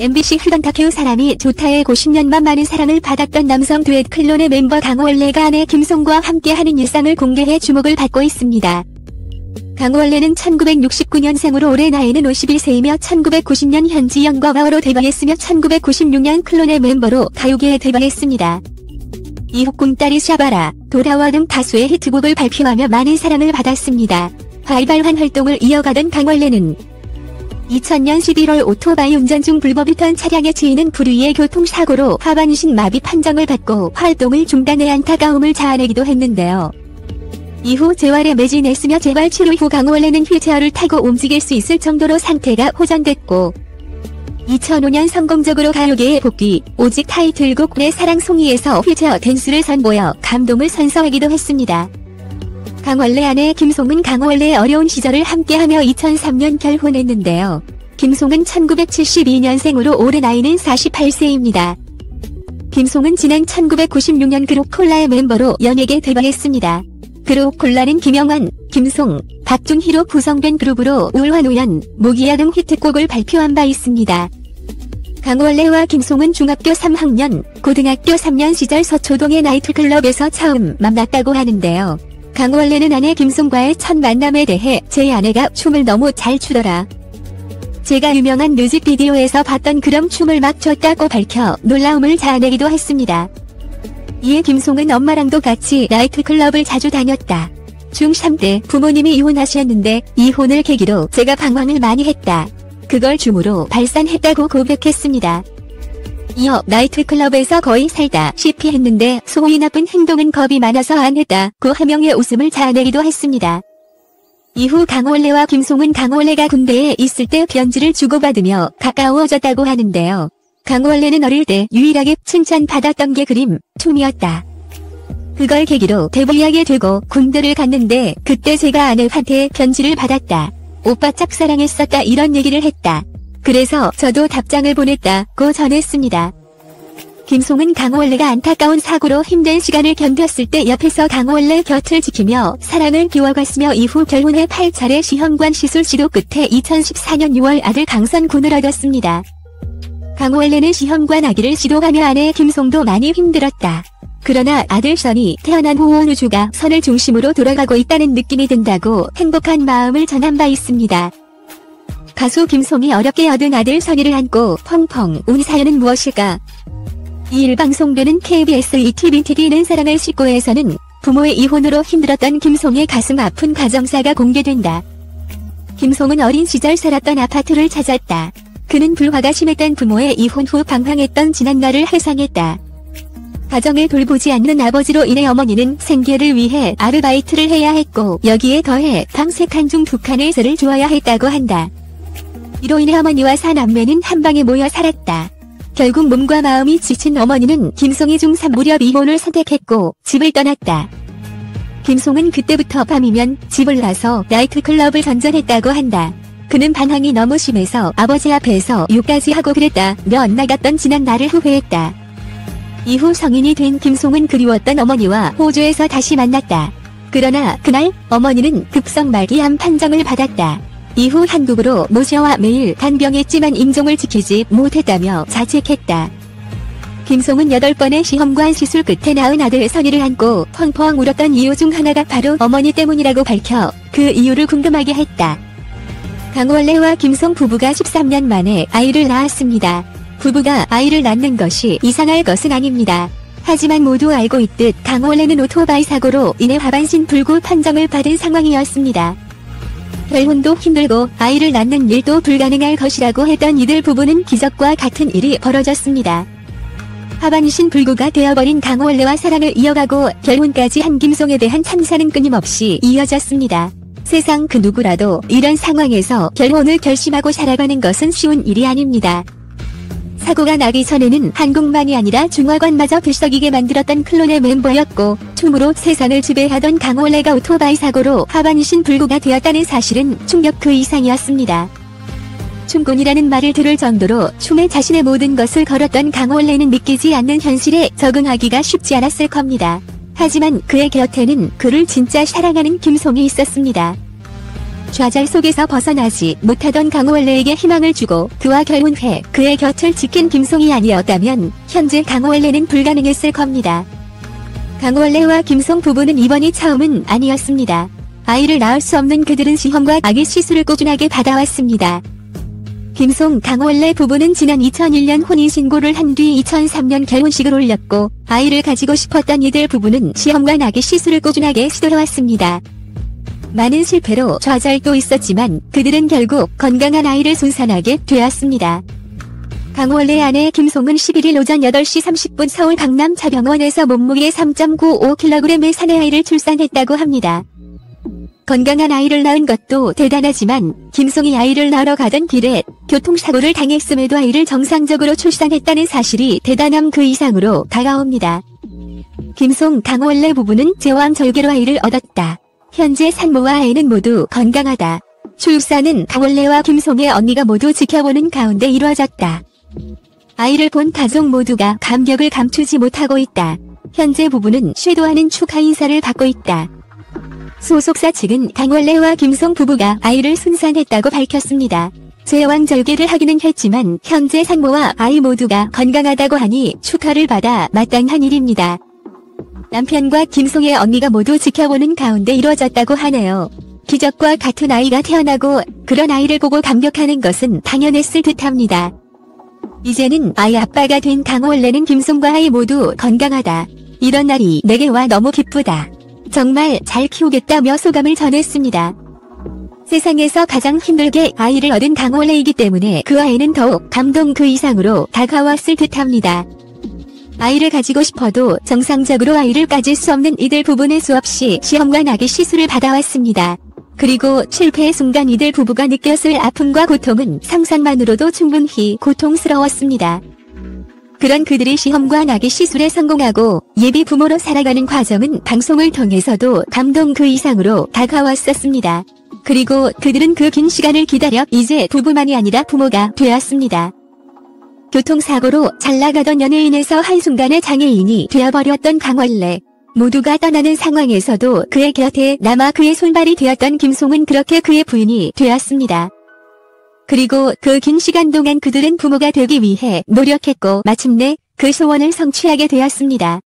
MBC 휴던 다큐 사람이 좋다에 50년만 많은 사랑을 받았던 남성 듀엣 클론의 멤버 강원래가 아내 김송과 함께하는 일상을 공개해 주목을 받고 있습니다. 강원래는 1969년생으로 올해 나이는 51세이며 1990년 현지 영과바오로 데뷔했으며 1996년 클론의 멤버로 가요계에 데뷔했습니다. 이후 꿈따리 샤바라, 돌아와 등 다수의 히트곡을 발표하며 많은 사랑을 받았습니다. 활발한 활동을 이어가던 강원래는 2000년 11월 오토바이 운전 중 불법이 턴 차량에 치이는 불의의 교통사고로 하반신 마비 판정을 받고 활동을 중단해 안타까움을 자아내기도 했는데요. 이후 재활에 매진했으며 재활 치료 후 강원래는 휠체어를 타고 움직일 수 있을 정도로 상태가 호전됐고 2005년 성공적으로 가요계에 복귀, 오직 타이틀곡 내 사랑송이에서 휠체어 댄스를 선보여 감동을 선사하기도 했습니다. 강원래 아내 김송은 강원래의 어려운 시절을 함께하며 2003년 결혼했는데요. 김송은 1972년생으로 올해 나이는 48세입니다. 김송은 지난 1996년 그룹 콜라의 멤버로 연예계 데뷔했습니다. 그룹 콜라는 김영환, 김송, 박준희로 구성된 그룹으로 울환우연, 모기야 등 히트곡을 발표한 바 있습니다. 강원래와 김송은 중학교 3학년, 고등학교 3년 시절 서초동의 나이트클럽에서 처음 만났다고 하는데요. 강원래는 아내 김송과의 첫 만남에 대해 제 아내가 춤을 너무 잘 추더라. 제가 유명한 뮤직비디오에서 봤던 그런 춤을 막 췄다고 밝혀 놀라움을 자아내기도 했습니다. 이에 김송은 엄마랑도 같이 나이트클럽을 자주 다녔다. 중3 때 부모님이 이혼하셨는데 이혼을 계기로 제가 방황을 많이 했다. 그걸 춤으로 발산했다고 고백했습니다. 이어 나이트클럽에서 거의 살다시피 했는데 소위 나쁜 행동은 겁이 많아서 안 했다고 하명의 웃음을 자아내기도 했습니다. 이후 강원래와 김송은 강원래가 군대에 있을 때 편지를 주고받으며 가까워졌다고 하는데요. 강원래는 어릴 때 유일하게 칭찬받았던 게 그림, 춤이었다. 그걸 계기로 데뷔하게 되고 군대를 갔는데 그때 제가 아내한테 편지를 받았다. 오빠 짝사랑했었다 이런 얘기를 했다. 그래서 저도 답장을 보냈다고 전했습니다. 김송은 강원래가 안타까운 사고로 힘든 시간을 견뎠을 때 옆에서 강원래 곁을 지키며 사랑을 키워갔으며 이후 결혼해 8차례 시험관 시술 시도 끝에 2014년 6월 아들 강선군을 얻었습니다. 강원래는 시험관 아기를 시도하며 아내 김송도 많이 힘들었다. 그러나 아들 선이 태어난 후 온 우주가 선을 중심으로 돌아가고 있다는 느낌이 든다고 행복한 마음을 전한 바 있습니다. 가수 김송이 어렵게 얻은 아들 선이를 안고 펑펑 운 사연은 무엇일까? 2일 방송되는 KBS ETV는 사랑을 싣고에서는 부모의 이혼으로 힘들었던 김송의 가슴 아픈 가정사가 공개된다. 김송은 어린 시절 살았던 아파트를 찾았다. 그는 불화가 심했던 부모의 이혼 후 방황했던 지난날을 회상했다. 가정을 돌보지 않는 아버지로 인해 어머니는 생계를 위해 아르바이트를 해야 했고 여기에 더해 방색한 중 북한의 세를 주어야 했다고 한다. 이로 인해 어머니와 사남매는 한방에 모여 살았다. 결국 몸과 마음이 지친 어머니는 김송이 중3 무렵 이혼을 선택했고 집을 떠났다. 김송은 그때부터 밤이면 집을 나서 나이트클럽을 전전했다고 한다. 그는 반항이 너무 심해서 아버지 앞에서 욕까지 하고 그랬다며 나갔던 지난 날을 후회했다. 이후 성인이 된 김송은 그리웠던 어머니와 호주에서 다시 만났다. 그러나 그날 어머니는 급성 말기암 판정을 받았다. 이후 한국으로 모셔와 매일 간병했지만 임종을 지키지 못했다며 자책했다. 김송은 8번의 시험관 시술 끝에 낳은 아들 선이를 안고 펑펑 울었던 이유 중 하나가 바로 어머니 때문이라고 밝혀 그 이유를 궁금하게 했다. 강원래와 김송 부부가 13년 만에 아이를 낳았습니다. 부부가 아이를 낳는 것이 이상할 것은 아닙니다. 하지만 모두 알고 있듯 강원래는 오토바이 사고로 인해 하반신 불구 판정을 받은 상황이었습니다. 결혼도 힘들고 아이를 낳는 일도 불가능할 것이라고 했던 이들 부부는 기적과 같은 일이 벌어졌습니다. 하반신 불구가 되어버린 강원래와 사랑을 이어가고 결혼까지 한 김송에 대한 찬사는 끊임없이 이어졌습니다. 세상 그 누구라도 이런 상황에서 결혼을 결심하고 살아가는 것은 쉬운 일이 아닙니다. 사고가 나기 전에는 한국만이 아니라 중화권마저 들썩이게 만들었던 클론의 멤버였고 춤으로 세상을 지배하던 강원래가 오토바이 사고로 하반신 불구가 되었다는 사실은 충격 그 이상이었습니다. 춤꾼이라는 말을 들을 정도로 춤에 자신의 모든 것을 걸었던 강원래는 믿기지 않는 현실에 적응하기가 쉽지 않았을 겁니다. 하지만 그의 곁에는 그를 진짜 사랑하는 김송이 있었습니다. 좌절 속에서 벗어나지 못하던 강원래에게 희망을 주고 그와 결혼해 그의 곁을 지킨 김송이 아니었다면 현재 강원래는 불가능했을 겁니다. 강원래와 김송 부부는 이번이 처음은 아니었습니다. 아이를 낳을 수 없는 그들은 시험과 아기 시술을 꾸준하게 받아왔습니다. 김송, 강원래 부부는 지난 2001년 혼인신고를 한 뒤 2003년 결혼식을 올렸고 아이를 가지고 싶었던 이들 부부는 시험과 아기 시술을 꾸준하게 시도해왔습니다. 많은 실패로 좌절도 있었지만 그들은 결국 건강한 아이를 순산하게 되었습니다. 강원래의 아내 김송은 11일 오전 8시 30분 서울 강남차병원에서 몸무게 3.95kg의 사내 아이를 출산했다고 합니다. 건강한 아이를 낳은 것도 대단하지만 김송이 아이를 낳으러 가던 길에 교통사고를 당했음에도 아이를 정상적으로 출산했다는 사실이 대단함 그 이상으로 다가옵니다. 김송, 강원래 부부는 제왕절개로 아이를 얻었다. 현재 산모와 아이는 모두 건강하다. 출산은 강원래와 김송의 언니가 모두 지켜보는 가운데 이루어졌다. 아이를 본 가족 모두가 감격을 감추지 못하고 있다. 현재 부부는 쇄도하는 축하 인사를 받고 있다. 소속사 측은 강원래와 김송 부부가 아이를 순산했다고 밝혔습니다. 제왕절개를 하기는 했지만 현재 산모와 아이 모두가 건강하다고 하니 축하를 받아 마땅한 일입니다. 남편과 김송의 언니가 모두 지켜보는 가운데 이루어졌다고 하네요. 기적과 같은 아이가 태어나고 그런 아이를 보고 감격하는 것은 당연했을 듯합니다. 이제는 아이 아빠가 된 강원래는 김송과 아이 모두 건강하다. 이런 날이 내게 와 너무 기쁘다. 정말 잘 키우겠다며 소감을 전했습니다. 세상에서 가장 힘들게 아이를 얻은 강원래이기 때문에 그 아이는 더욱 감동 그 이상으로 다가왔을 듯합니다. 아이를 가지고 싶어도 정상적으로 아이를 가질 수 없는 이들 부부는 수없이 시험과 아기 시술을 받아왔습니다. 그리고 실패의 순간 이들 부부가 느꼈을 아픔과 고통은 상상만으로도 충분히 고통스러웠습니다. 그런 그들이 시험과 아기 시술에 성공하고 예비 부모로 살아가는 과정은 방송을 통해서도 감동 그 이상으로 다가왔었습니다. 그리고 그들은 그 긴 시간을 기다려 이제 부부만이 아니라 부모가 되었습니다. 교통사고로 잘나가던 연예인에서 한순간에 장애인이 되어버렸던 강원래. 모두가 떠나는 상황에서도 그의 곁에 남아 그의 손발이 되었던 김송은 그렇게 그의 부인이 되었습니다. 그리고 그 긴 시간 동안 그들은 부모가 되기 위해 노력했고 마침내 그 소원을 성취하게 되었습니다.